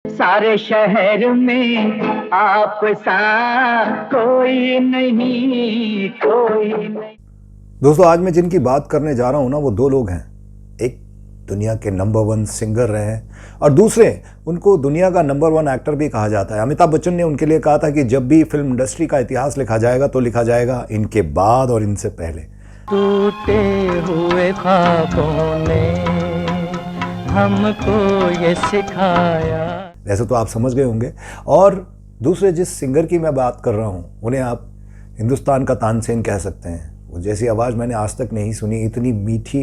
सारे शहर में आप सा कोई नहीं, कोई नहीं। दोस्तों, आज मैं जिनकी बात करने जा रहा हूं ना, वो दो लोग हैं। एक दुनिया के नंबर 1 सिंगर रहे हैं और दूसरे उनको दुनिया का नंबर 1 एक्टर भी कहा जाता है। अमिताभ बच्चन ने उनके लिए कहा था कि जब भी फिल्म इंडस्ट्री का इतिहास लिखा जाएगा तो लिखा जाएगा इनके बाद और इनसे पहले। टूटे हुए ख्वाबों ने हमको ये सिखाया। वैसे तो आप समझ गए होंगे। और दूसरे जिस सिंगर की मैं बात कर रहा हूँ उन्हें आप हिंदुस्तान का तानसेन कह सकते हैं। वो जैसी आवाज़ मैंने आज तक नहीं सुनी। इतनी मीठी,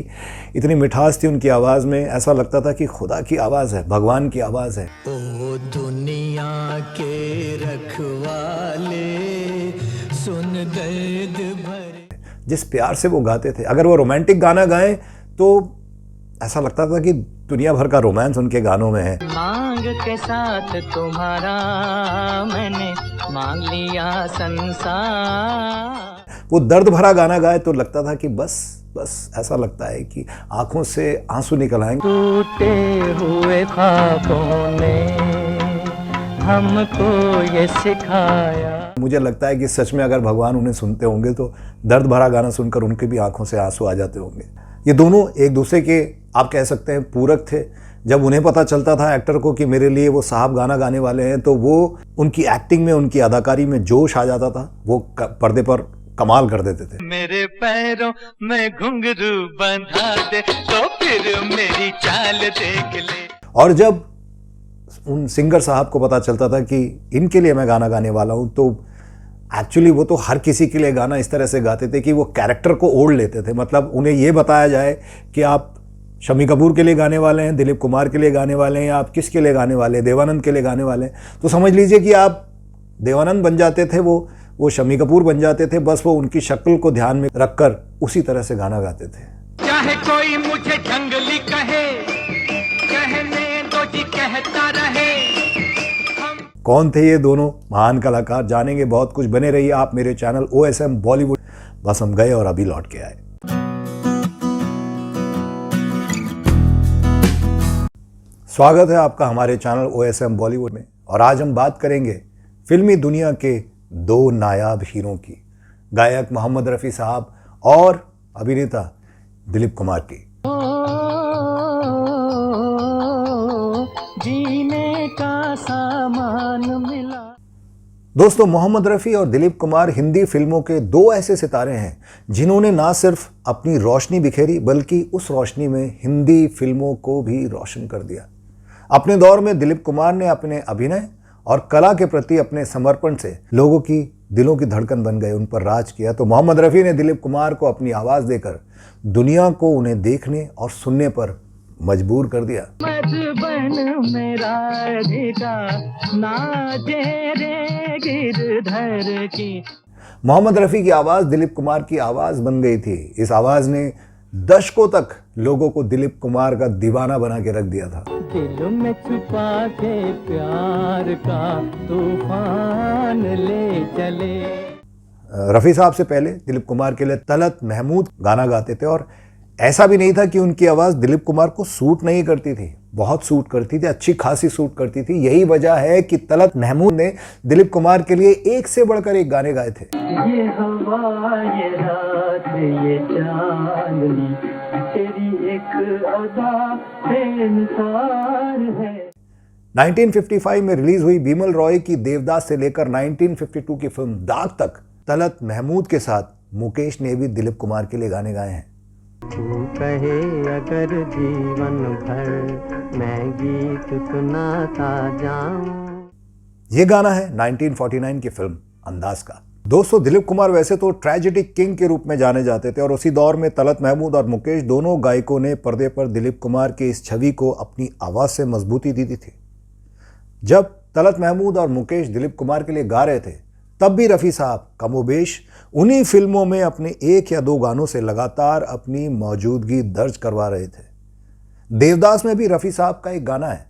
इतनी मिठास थी उनकी आवाज़ में, ऐसा लगता था कि खुदा की आवाज़ है, भगवान की आवाज़ है। ओ दुनिया के रखवाले सुन दर्द भरे। जिस प्यार से वो गाते थे, अगर वो रोमांटिक गाना गाएं तो ऐसा लगता था कि दुनिया भर का रोमांस उनके गानों में है। मांग के साथ तुम्हारा मैंने मांग लिया संसार। वो दर्द भरा गाना गाए तो लगता था कि बस ऐसा लगता है कि आंखों से आंसू निकल आएंगे। टूटे हुए ख्वाबों ने हमको ये सिखाया। मुझे लगता है कि सच में अगर भगवान उन्हें सुनते होंगे तो दर्द भरा गाना सुनकर उनकी भी आंखों से आंसू आ जाते होंगे। ये दोनों एक दूसरे के, आप कह सकते हैं, पूरक थे। जब उन्हें पता चलता था एक्टर को कि मेरे लिए वो साहब गाना गाने वाले हैं, तो वो उनकी एक्टिंग में, उनकी अदाकारी में जोश आ जाता था। वो पर्दे पर कमाल कर देते थे। मेरे पैरों में घुंघरू बंधा दे तो फिर मेरी चाल देख ले। और जब उन सिंगर साहब को पता चलता था कि इनके लिए मैं गाना गाने वाला हूँ, तो एक्चुअली वो तो हर किसी के लिए गाना इस तरह से गाते थे कि वो कैरेक्टर को ओढ़ लेते थे। मतलब उन्हें ये बताया जाए कि आप शम्मी कपूर के लिए गाने वाले हैं, दिलीप कुमार के लिए गाने वाले हैं, या आप किसके लिए गाने वाले हैं, देवानंद के लिए गाने वाले हैं, तो समझ लीजिए कि आप देवानंद बन जाते थे, वो शम्मी कपूर बन जाते थे। बस वो उनकी शक्ल को ध्यान में रखकर उसी तरह से गाना गाते थे। चाहे कोई मुझे जंगली कहे, कहने दो जी कहता रहे। कौन थे ये दोनों महान कलाकार, जानेंगे बहुत कुछ। बने रहिए आप मेरे चैनल OSM बॉलीवुड। बस हम गए और अभी लौट के आए। स्वागत है आपका हमारे चैनल OSM बॉलीवुड में। और आज हम बात करेंगे फिल्मी दुनिया के दो नायाब हीरों की, गायक मोहम्मद रफ़ी साहब और अभिनेता दिलीप कुमार की। जीने का सामान मिला। दोस्तों, मोहम्मद रफ़ी और दिलीप कुमार हिंदी फिल्मों के दो ऐसे सितारे हैं जिन्होंने ना सिर्फ अपनी रोशनी बिखेरी, बल्कि उस रोशनी में हिंदी फिल्मों को भी रोशन कर दिया। अपने दौर में दिलीप कुमार ने अपने अभिनय और कला के प्रति अपने समर्पण से लोगों की दिलों की धड़कन बन गए, उन पर राज किया। तो मोहम्मद रफ़ी ने दिलीप कुमार को अपनी आवाज़ देकर दुनिया को उन्हें देखने और सुनने पर मजबूर कर दिया। मधुबन मेरा नाचे रे गिरधर की। मोहम्मद रफ़ी की आवाज़ दिलीप कुमार की आवाज़ बन गई थी। इस आवाज़ ने दशकों तक लोगों को दिलीप कुमार का दीवाना बना के रख दिया था। दिल में छुपा के प्यार का तूफान ले चले। रफ़ी साहब से पहले दिलीप कुमार के लिए तलत महमूद गाना गाते थे, और ऐसा भी नहीं था कि उनकी आवाज़ दिलीप कुमार को सूट नहीं करती थी। बहुत सूट करती थी, अच्छी खासी सूट करती थी। यही वजह है कि तलत महमूद ने दिलीप कुमार के लिए एक से बढ़कर एक गाने गाए थे। ये हवा, ये रात, ये चांदनी, तेरी एक अदा बेमिसाल है। 1955 में रिलीज हुई बिमल रॉय की देवदास से लेकर 1952 की फिल्म दाग तक तलत महमूद के साथ मुकेश ने भी दिलीप कुमार के लिए गाने गाए हैं। तू कहे अगर जीवन भर मैं गीत सुनाता जाऊं। ये गाना है 1949 की फिल्म अंदाज का। दोस्तों, दिलीप कुमार वैसे तो ट्रेजेडी किंग के रूप में जाने जाते थे, और उसी दौर में तलत महमूद और मुकेश दोनों गायकों ने पर्दे पर दिलीप कुमार की इस छवि को अपनी आवाज़ से मजबूती दी थी। जब तलत महमूद और मुकेश दिलीप कुमार के लिए गा रहे थे, तब भी रफ़ी साहब कमोबेश उन्हीं फिल्मों में अपने एक या दो गानों से लगातार अपनी मौजूदगी दर्ज करवा रहे थे। देवदास में भी रफ़ी साहब का एक गाना है,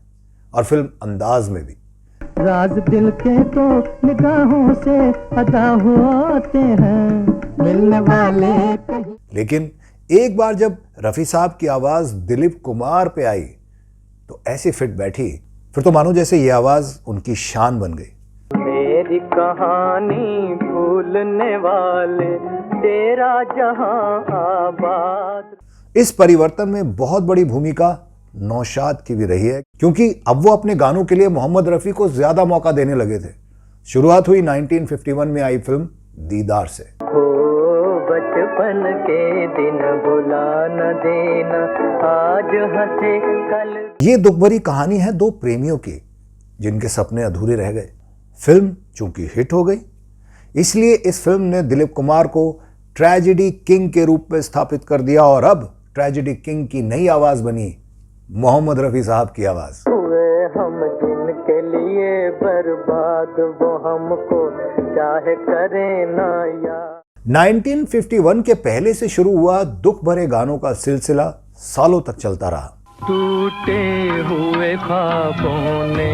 और फिल्म अंदाज में भी। राज दिल के तो निगाहों से अदा होते हैं मिलने वाले। लेकिन एक बार जब रफ़ी साहब की आवाज़ दिलीप कुमार पे आई तो ऐसी फिट बैठी फिर तो मानो जैसे ये आवाज उनकी शान बन गई। मेरी कहानी भूलने वाले तेरा जहां आबाद। इस परिवर्तन में बहुत बड़ी भूमिका नौशाद की भी रही है, क्योंकि अब वो अपने गानों के लिए मोहम्मद रफ़ी को ज्यादा मौका देने लगे थे। शुरुआत हुई 1951 में आई फिल्म दीदार से। बचपन के दिन भुला न देना, आज हंसे कल। ये दुख भरी कहानी है दो प्रेमियों की जिनके सपने अधूरे रह गए। फिल्म चूंकि हिट हो गई, इसलिए इस फिल्म ने दिलीप कुमार को ट्रेजेडी किंग के रूप में स्थापित कर दिया और अब ट्रेजेडी किंग की नई आवाज बनी मोहम्मद रफ़ी साहब की आवाज। हुए हम जिनके लिए बर्बाद, वो हमको चाहे करे ना याद। 1951 के पहले से शुरू हुआ दुख भरे गानों का सिलसिला सालों तक चलता रहा। टूटे हुए ख्वाबों ने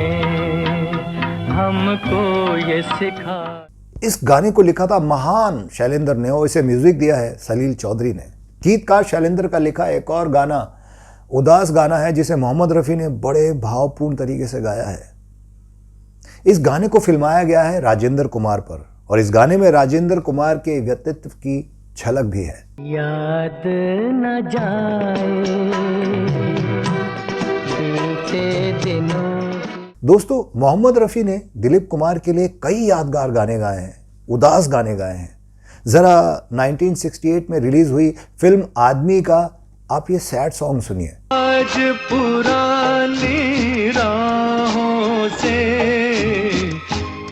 हमको ये सिखा। इस गाने को लिखा था महान शैलेंद्र ने और इसे म्यूजिक दिया है सलील चौधरी ने। गीतकार शैलेंद्र का लिखा एक और गाना उदास गाना है जिसे मोहम्मद रफ़ी ने बड़े भावपूर्ण तरीके से गाया है। इस गाने को फिल्माया गया है राजेंद्र कुमार पर और इस गाने में राजेंद्र कुमार के व्यक्तित्व की झलक भी है। याद न जाए बीते दिनों। दोस्तों, मोहम्मद रफ़ी ने दिलीप कुमार के लिए कई यादगार गाने गाए हैं, उदास गाने गाए हैं। जरा 1968 में रिलीज हुई फिल्म आदमी का आप ये सैड सॉन्ग सुनिए। आज पुरानी राहों से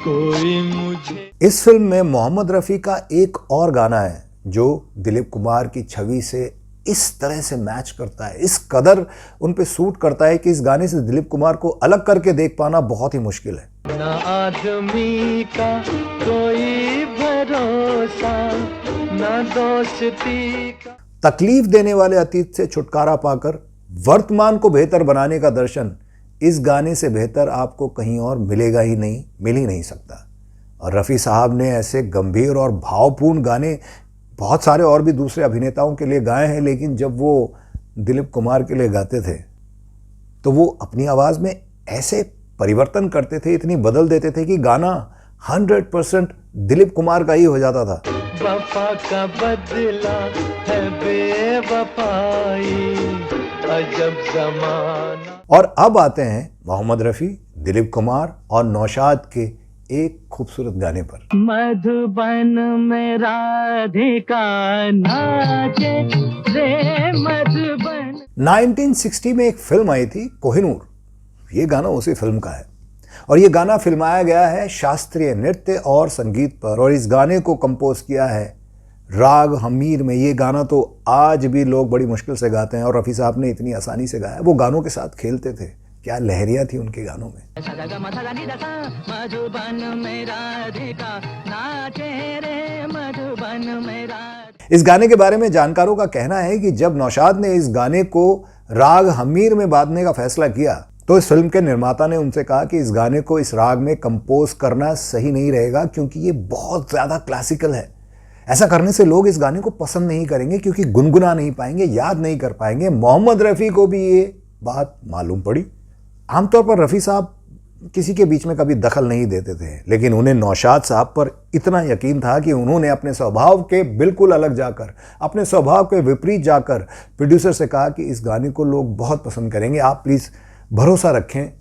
कोई मुझे। इस फिल्म में मोहम्मद रफ़ी का एक और गाना है जो दिलीप कुमार की छवि से इस तरह से मैच करता है, इस कदर उन पे सूट करता है कि इस गाने से दिलीप कुमार को अलग करके देख पाना बहुत ही मुश्किल है। ना आदमी का कोई भरोसा, ना दोस्ती का। तकलीफ देने वाले अतीत से छुटकारा पाकर वर्तमान को बेहतर बनाने का दर्शन इस गाने से बेहतर आपको कहीं और मिलेगा ही नहीं, मिल ही नहीं सकता। और रफ़ी साहब ने ऐसे गंभीर और भावपूर्ण गाने बहुत सारे और भी दूसरे अभिनेताओं के लिए गाए हैं, लेकिन जब वो दिलीप कुमार के लिए गाते थे तो वो अपनी आवाज़ में ऐसे परिवर्तन करते थे, इतनी बदल देते थे कि गाना 100% दिलीप कुमार का ही हो जाता था। वफा का बदला है बेवफाई, अजब जमाना। और अब आते हैं मोहम्मद रफ़ी, दिलीप कुमार और नौशाद के एक खूबसूरत गाने पर। मधुबन में राधिका नाचे रे मधुबन। 1960 में एक फिल्म आई थी कोहिनूर, ये गाना उसी फिल्म का है और ये गाना फिल्माया गया है शास्त्रीय नृत्य और संगीत पर और इस गाने को कंपोज किया है राग हमीर में। ये गाना तो आज भी लोग बड़ी मुश्किल से गाते हैं और रफ़ी साहब ने इतनी आसानी से गाया। वो गानों के साथ खेलते थे, क्या लहरियां थी उनके गानों में। इस गाने के बारे में जानकारों का कहना है कि जब नौशाद ने इस गाने को राग हमीर में बांधने का फैसला किया तो इस फिल्म के निर्माता ने उनसे कहा कि इस गाने को इस राग में कंपोज करना सही नहीं रहेगा क्योंकि ये बहुत ज़्यादा क्लासिकल है। ऐसा करने से लोग इस गाने को पसंद नहीं करेंगे क्योंकि गुनगुना नहीं पाएंगे, याद नहीं कर पाएंगे। मोहम्मद रफ़ी को भी ये बात मालूम पड़ी। आमतौर पर रफ़ी साहब किसी के बीच में कभी दखल नहीं देते थे, लेकिन उन्हें नौशाद साहब पर इतना यकीन था कि उन्होंने अपने स्वभाव के बिल्कुल अलग जाकर, अपने स्वभाव के विपरीत जाकर प्रोड्यूसर से कहा कि इस गाने को लोग बहुत पसंद करेंगे, आप प्लीज़ भरोसा रखें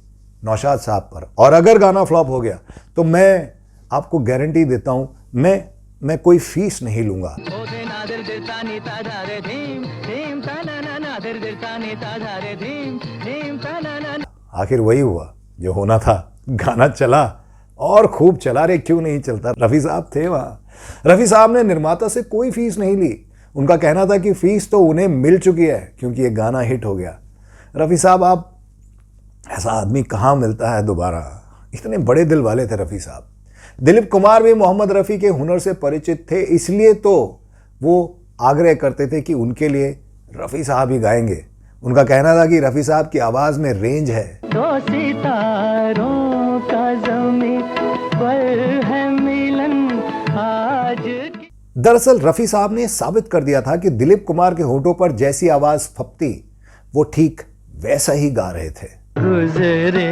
नौशाद साहब पर। और अगर गाना फ्लॉप हो गया तो मैं आपको गारंटी देता हूं, मैं कोई फीस नहीं लूंगा। आखिर वही हुआ जो होना था, गाना चला और खूब चला। रे क्यों नहीं चलता, रफ़ी साहब थे वहाँ। रफ़ी साहब ने निर्माता से कोई फीस नहीं ली। उनका कहना था कि फीस तो उन्हें मिल चुकी है क्योंकि ये गाना हिट हो गया। रफ़ी साहब, आप ऐसा आदमी कहाँ मिलता है दोबारा, इतने बड़े दिल वाले थे रफ़ी साहब। दिलीप कुमार भी मोहम्मद रफ़ी के हुनर से परिचित थे, इसलिए तो वो आग्रह करते थे कि उनके लिए रफ़ी साहब ही गाएंगे। उनका कहना था कि रफ़ी साहब की आवाज़ में रेंज है। दो सितारों का ज़मीं पर है मिलन आज। दरअसल रफ़ी साहब ने साबित कर दिया था कि दिलीप कुमार के होठों पर जैसी आवाज़ फपती वो ठीक वैसा ही गा रहे थे। गुजरे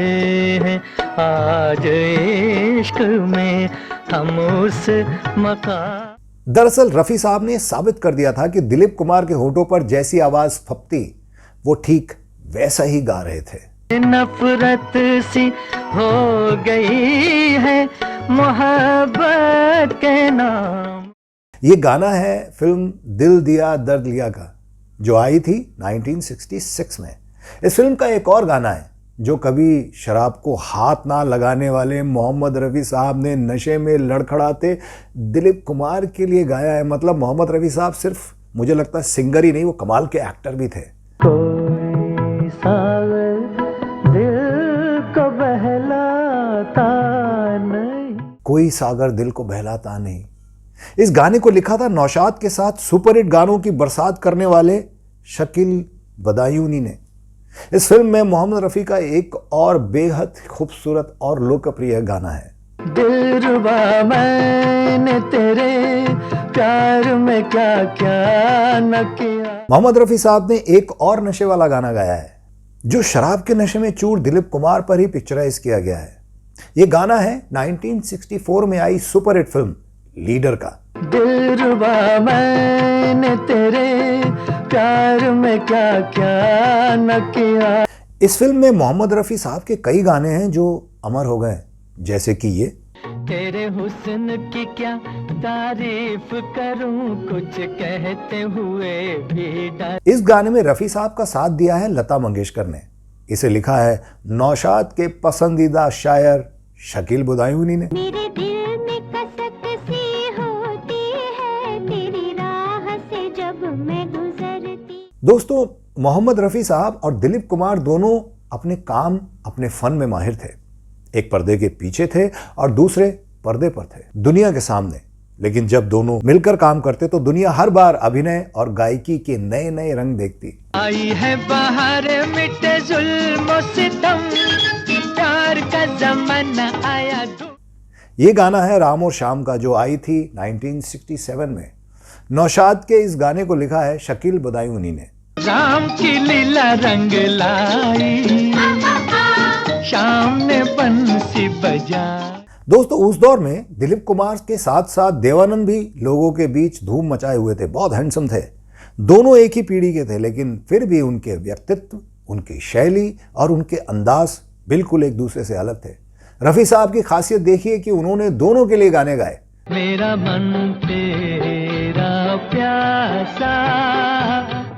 हैं आज इश्क में हम उस मकाम। दरअसल रफी साहब ने साबित कर दिया था कि दिलीप कुमार के होठों पर जैसी आवाज फपती वो ठीक वैसा ही गा रहे थे। नफरत सी हो गई है मोहब्बत के नाम। ये गाना है फिल्म दिल दिया दर्द लिया का, जो आई थी 1966 में। इस फिल्म का एक और गाना है जो कभी शराब को हाथ ना लगाने वाले मोहम्मद रफ़ी साहब ने नशे में लड़खड़ाते दिलीप कुमार के लिए गाया है। मतलब मोहम्मद रफ़ी साहब सिर्फ मुझे लगता है सिंगर ही नहीं, वो कमाल के एक्टर भी थे। कोई सागर दिल को बहलाता नहीं, कोई सागर दिल को बहलाता नहीं। इस गाने को लिखा था नौशाद के साथ सुपरहिट गानों की बरसात करने वाले शकील बदायूनी ने। इस फिल्म में मोहम्मद रफ़ी का एक और बेहद खूबसूरत और लोकप्रिय गाना है। दिलरुबा मैंने तेरे प्यार में क्या क्या न किया। मोहम्मद रफ़ी साहब ने एक और नशे वाला गाना गाया है जो शराब के नशे में चूर दिलीप कुमार पर ही पिक्चराइज किया गया है। ये गाना है 1964 में आई सुपरहिट फिल्म लीडर का। दिलरुबा मैंने तेरे प्यार में क्या क्या न किया। इस फिल्म में मोहम्मद रफ़ी साहब के कई गाने हैं जो अमर हो गए, जैसे कि ये तेरे हुस्न की क्या तारीफ करूं, कुछ कहते हुए भी डर। इस गाने में रफ़ी साहब का साथ दिया है लता मंगेशकर ने। इसे लिखा है नौशाद के पसंदीदा शायर शकील बदायूनी ने। मेरे दिल में कसक सी होती है तेरी राह से जब मैं गुजरती। दोस्तों, मोहम्मद रफ़ी साहब और दिलीप कुमार दोनों अपने काम, अपने फन में माहिर थे। एक पर्दे के पीछे थे और दूसरे पर्दे पर थे, दुनिया के सामने। लेकिन जब दोनों मिलकर काम करते तो दुनिया हर बार अभिनय और गायकी के नए नए रंग देखती। आई है बाहर मिटे जुल्म सितम, प्यार का जमाना आया। ये गाना है राम और शाम का, जो आई थी 1967 में। नौशाद के इस गाने को लिखा है शकील बदायूनी ने। राम की लीला रंग लाई, शाम ने बंसी बजा। दोस्तों, उस दौर में दिलीप कुमार के साथ साथ देवानंद भी लोगों के बीच धूम मचाए हुए थे। बहुत हैंडसम थे। दोनों एक ही पीढ़ी के थे, लेकिन फिर भी उनके व्यक्तित्व, उनकी शैली और उनके अंदाज बिल्कुल एक दूसरे से अलग थे। रफ़ी साहब की खासियत देखिए कि उन्होंने दोनों के लिए गाने गाए। मेरा मन तेरा प्यासा,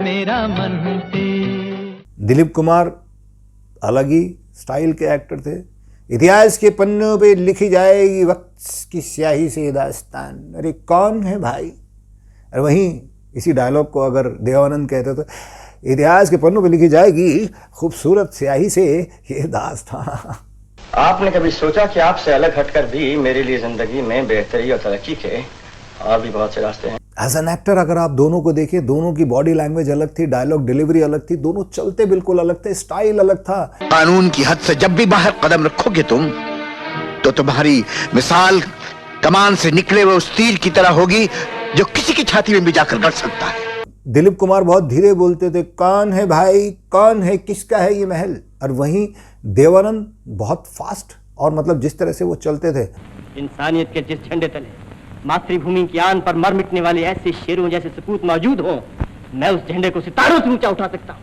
मेरा मन तेरा। दिलीप कुमार अलग ही स्टाइल के एक्टर थे। इतिहास के पन्नों पे लिखी जाएगी वक्त की स्याही से दास्तान, अरे कौन है भाई। और वहीं इसी डायलॉग को अगर देवानंद कहते तो इतिहास के पन्नों पे लिखी जाएगी खूबसूरत स्याही से ये दास्तान। आपने कभी सोचा कि आपसे अलग हटकर भी मेरे लिए जिंदगी में बेहतरी और तरक्की के और भी बहुत से रास्ते हैं। एज एन एक्टर अगर आप दोनों को देखें, दोनों की बॉडी लैंग्वेज अलग थी, डायलॉग डिलीवरी अलग थी, दोनों चलते बिल्कुल अलग थे, स्टाइल अलग था। कानून की हद से जब भी बाहर कदम रखोगे तुम, तो तुम्हारी मिसाल कमान से निकले हुए उस तीर की तरह होगी जो किसी की छाती में भी जाकर गड़ सकता है। दिलीप कुमार बहुत धीरे बोलते थे, कौन है भाई, कौन है, किसका है ये महल। और वहीं देवानंद बहुत फास्ट और मतलब जिस तरह से वो चलते थे। इंसानियत के जिस झंडे तले मातृभूमि की आन पर मर मिटने वाले ऐसे शेरों जैसे सपूत मौजूद हो, मैं उस झंडे को सितारों से ऊंचा उठा सकता हूं।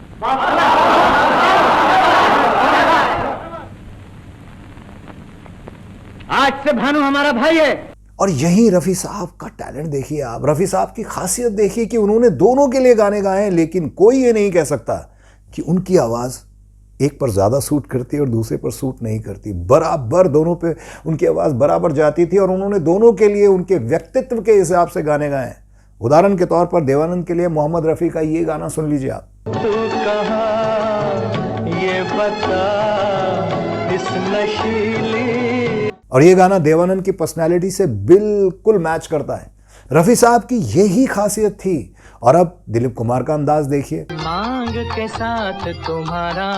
आज से भानु हमारा भाई है। और यहीं रफ़ी साहब का टैलेंट देखिए आप। रफ़ी साहब की खासियत देखिए कि उन्होंने दोनों के लिए गाने गाए हैं, लेकिन कोई ये नहीं कह सकता कि उनकी आवाज़ एक पर ज़्यादा सूट करती है और दूसरे पर सूट नहीं करती। बराबर दोनों पे उनकी आवाज़ बराबर जाती थी और उन्होंने दोनों के लिए उनके व्यक्तित्व के हिसाब से गाने गाए हैं। उदाहरण के तौर पर देवानंद के लिए मोहम्मद रफ़ी का ये गाना सुन लीजिए आप। तू कहाँ ये बता इस नशीली। और ये गाना देवानंद की पर्सनैलिटी से बिल्कुल मैच करता है। रफ़ी साहब की यही खासियत थी। और अब दिलीप कुमार का अंदाज देखिए। मांग के साथ तुम्हारा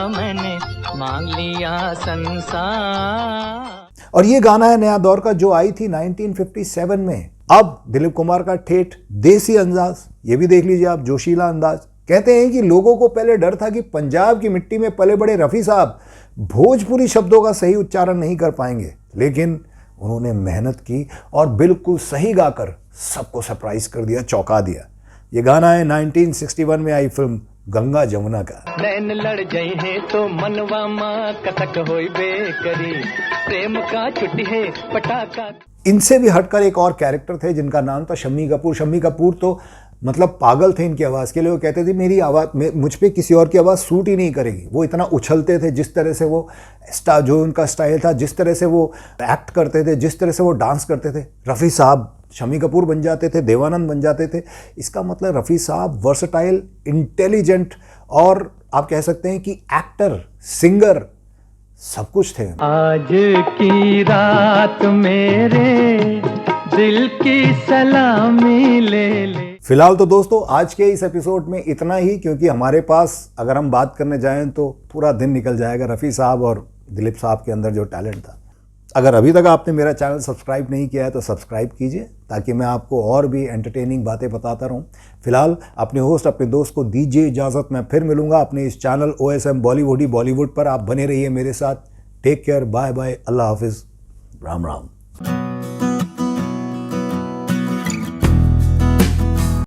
मैंने मांग लिया संसार। और ये गाना है नया दौर का, जो आई थी 1957 में। अब दिलीप कुमार का ठेठ देसी अंदाज, ये भी देख लीजिए आप, जोशीला अंदाज कहते हैं कि लोगों को पहले डर था कि पंजाब की मिट्टी में पले बड़े रफ़ी साहब भोजपुरी शब्दों का सही उच्चारण नहीं कर पाएंगे, लेकिन उन्होंने मेहनत की और बिल्कुल सही गाकर सबको सरप्राइज कर दिया, चौंका दिया। ये गाना है 1961 में आई फिल्म गंगा जमुना का। नैन लड़ जाई है तो मनवा माँ कसक होई बेकरी, प्रेम का छुट्टी है पटाखा। इनसे भी हटकर एक और कैरेक्टर थे जिनका नाम था शम्मी कपूर। शम्मी कपूर तो मतलब पागल थे इनकी आवाज़ के लिए। वो कहते थे मेरी आवाज़ मुझ पे किसी और की आवाज़ सूट ही नहीं करेगी। वो इतना उछलते थे, जिस तरह से वो जो उनका स्टाइल था, जिस तरह से वो एक्ट करते थे, जिस तरह से वो डांस करते थे, रफ़ी साहब शम्मी कपूर बन जाते थे, देवानंद बन जाते थे। इसका मतलब रफ़ी साहब वर्सटाइल, इंटेलिजेंट और आप कह सकते हैं कि एक्टर, सिंगर, सब कुछ थे। आज की रात मेरे दिल की सलामी ले ले। फिलहाल तो दोस्तों आज के इस एपिसोड में इतना ही, क्योंकि हमारे पास अगर हम बात करने जाएं तो पूरा दिन निकल जाएगा रफ़ी साहब और दिलीप साहब के अंदर जो टैलेंट था। अगर अभी तक आपने मेरा चैनल सब्सक्राइब नहीं किया है तो सब्सक्राइब कीजिए, ताकि मैं आपको और भी एंटरटेनिंग बातें बताता रहूं। फिलहाल अपने होस्ट, अपने दोस्त को दीजिए इजाज़त। मैं फिर मिलूंगा अपने इस चैनल OSM बॉलीवुड पर। आप बने रहिए मेरे साथ। टेक केयर, बाय बाय, अल्लाह हाफिज़, राम राम।